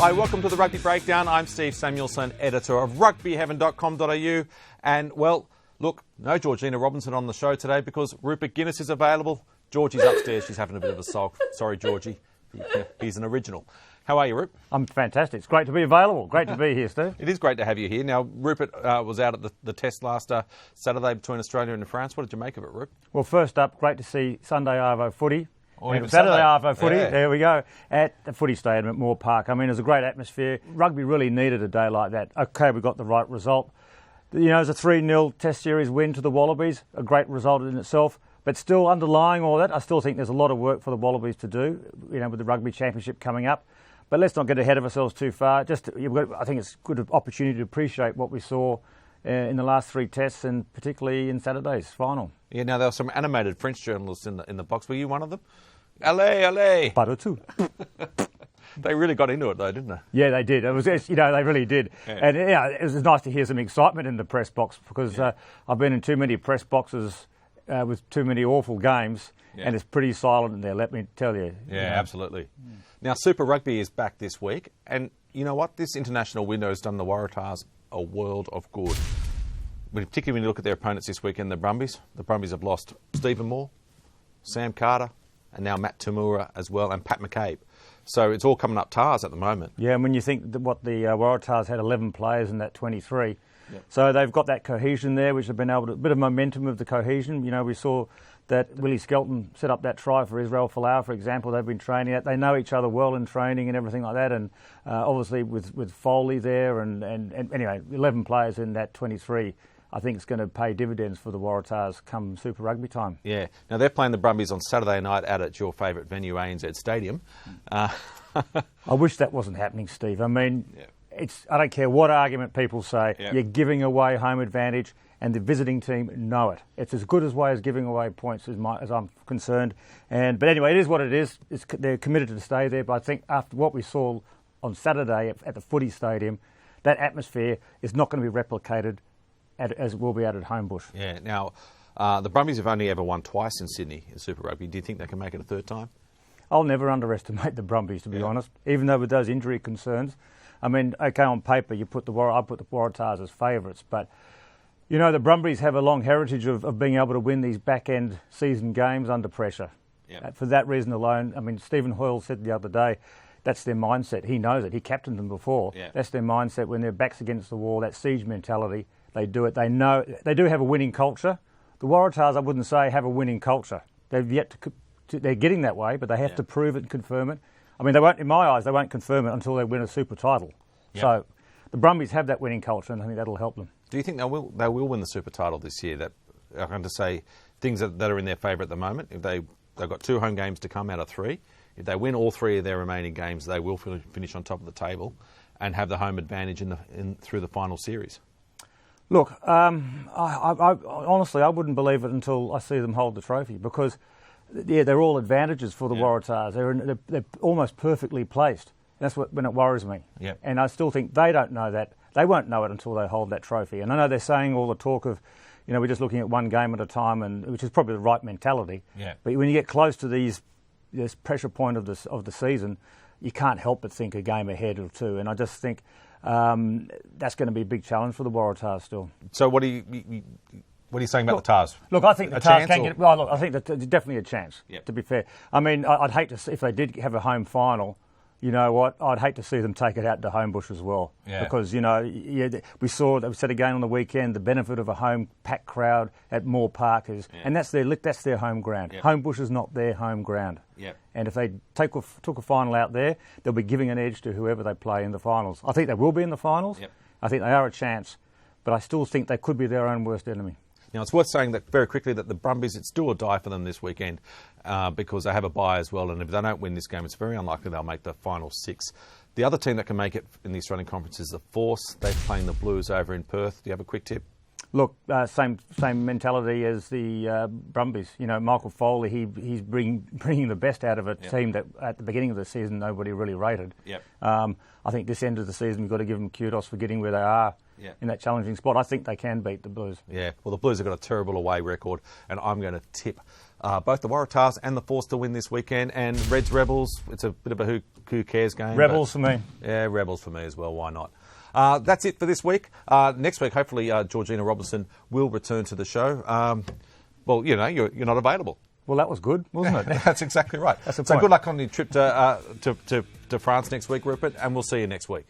Hi, welcome to the Rugby Breakdown. I'm Steve Samuelson, editor of rugbyheaven.com.au. And, well, look, no Georgina Robinson on the show today because Rupert Guinness is available. Georgie's upstairs. She's having a bit of a sulk. Sorry, Georgie. He's an original. How are you, Rup? I'm fantastic. It's great to be available. Great to be here, Steve. It is great to have you here. Now, Rupert was out at the test last Saturday between Australia and France. What did you make of it, Rup? Well, first up, great to see Sunday Arvo footy. Saturday Arvo footy, yeah. There we go, at the footy stadium at Moore Park. I mean, it was a great atmosphere. Rugby really needed a day like that. OK, we got the right result. You know, it was a 3-0 Test Series win to the Wallabies, a great result in itself. But still, underlying all that, I still think there's a lot of work for the Wallabies to do, you know, with the Rugby Championship coming up. But let's not get ahead of ourselves too far. I think it's a good opportunity to appreciate what we saw in the last 3 tests and particularly in Saturday's final. Yeah, now there were some animated French journalists in the box. Were you one of them? Allez, allez! Pas du tout. They really got into it though, didn't they? Yeah, they did. It was, you know, they really did. Yeah. And yeah, it was nice to hear some excitement in the press box because I've been in too many press boxes with too many awful games, and it's pretty silent in there, let me tell you. Yeah, you know. absolutely. Now, Super Rugby is back this week, and you know what? This international window has done the Waratahs a world of good. Particularly when you look at their opponents this weekend, the Brumbies. The Brumbies have lost Stephen Moore, Sam Carter, and now Matt Tamura as well, and Pat McCabe. So it's all coming up Tars at the moment. Yeah, and when you think that what the Waratahs had 11 players in that 23, so they've got that cohesion there, which have been able to, a bit of momentum of the cohesion. You know, we saw that Willie Skelton set up that try for Israel Folau, for example. They've been training that. They know each other well in training and everything like that. And obviously with Foley there and anyway, 11 players in that 23. I think it's going to pay dividends for the Waratahs come Super Rugby time. Yeah. Now, they're playing the Brumbies on Saturday night out at your favourite venue, ANZ Stadium. I wish that wasn't happening, Steve. I mean, I don't care what argument people say. You're giving away home advantage, and the visiting team know it. It's as good a way as giving away points as I'm concerned. But anyway, it is what it is. They're committed to stay there. But I think after what we saw on Saturday at the footy stadium, that atmosphere is not going to be replicated as it will be out at Homebush. Yeah. Now, the Brumbies have only ever won twice in Sydney in Super Rugby. Do you think they can make it a third time? I'll never underestimate the Brumbies, to be honest, even though with those injury concerns. I mean, OK, on paper, I put the Waratahs as favourites, but, you know, the Brumbies have a long heritage of being able to win these back-end season games under pressure. For that reason alone, I mean, Stephen Hoyle said the other day, that's their mindset. He knows it. He captained them before. That's their mindset when their back's against the wall, that siege mentality. They do it. They know they do have a winning culture. The Waratahs, I wouldn't say, have a winning culture. They've yet to they're getting that way, but they have to prove it and confirm it. I mean, they won't. In my eyes, they won't confirm it until they win a Super title. So the Brumbies have that winning culture, and I think that'll help them. Do you think they will win the Super title this year? That I'm going to say things that are in their favour at the moment. If they've got 2 home games to come out of 3. If they win all 3 of their remaining games, they will finish on top of the table and have the home advantage through the final series. Look, I honestly, I wouldn't believe it until I see them hold the trophy because, they're all advantages for the Waratahs. They're almost perfectly placed. That's when it worries me. And I still think they don't know that. They won't know it until they hold that trophy. And I know they're saying all the talk of, you know, we're just looking at one game at a time, which is probably the right mentality. But when you get close to this pressure point of the season, you can't help but think a game ahead or 2. And I just think that's going to be a big challenge for the Waratahs still. So what are you saying about the Tars? Look, I think the Tars can get. Well, look, I think there's definitely a chance. To be fair, I mean, I'd hate to see if they did have a home final. You know what? I'd hate to see them take it out to Homebush as well. Because, you know, we said again on the weekend the benefit of a home packed crowd at Moore Park is, and that's their home ground. Homebush is not their home ground. And if they took a final out there, they'll be giving an edge to whoever they play in the finals. I think they will be in the finals. I think they are a chance, but I still think they could be their own worst enemy. Now, it's worth saying that very quickly that the Brumbies, it's do or die for them this weekend because they have a bye as well. And if they don't win this game, it's very unlikely they'll make the final 6. The other team that can make it in the Australian Conference is the Force. They're playing the Blues over in Perth. Do you have a quick tip? Look, same mentality as the Brumbies. You know, Michael Foley, he's bringing the best out of a team that at the beginning of the season nobody really rated. I think this end of the season we've got to give them kudos for getting where they are. In that challenging spot. I think they can beat the Blues. Well, the Blues have got a terrible away record, and I'm going to tip both the Waratahs and the Force to win this weekend. And Reds Rebels, it's a bit of a who cares game. Rebels for me. Yeah, Rebels for me as well. Why not? That's it for this week. Next week, hopefully, Georgina Robertson will return to the show. Well, you know, you're not available. Well, that was good, wasn't it? That's exactly right. That's the so point. good luck on your trip to France next week, Rupert, and we'll see you next week.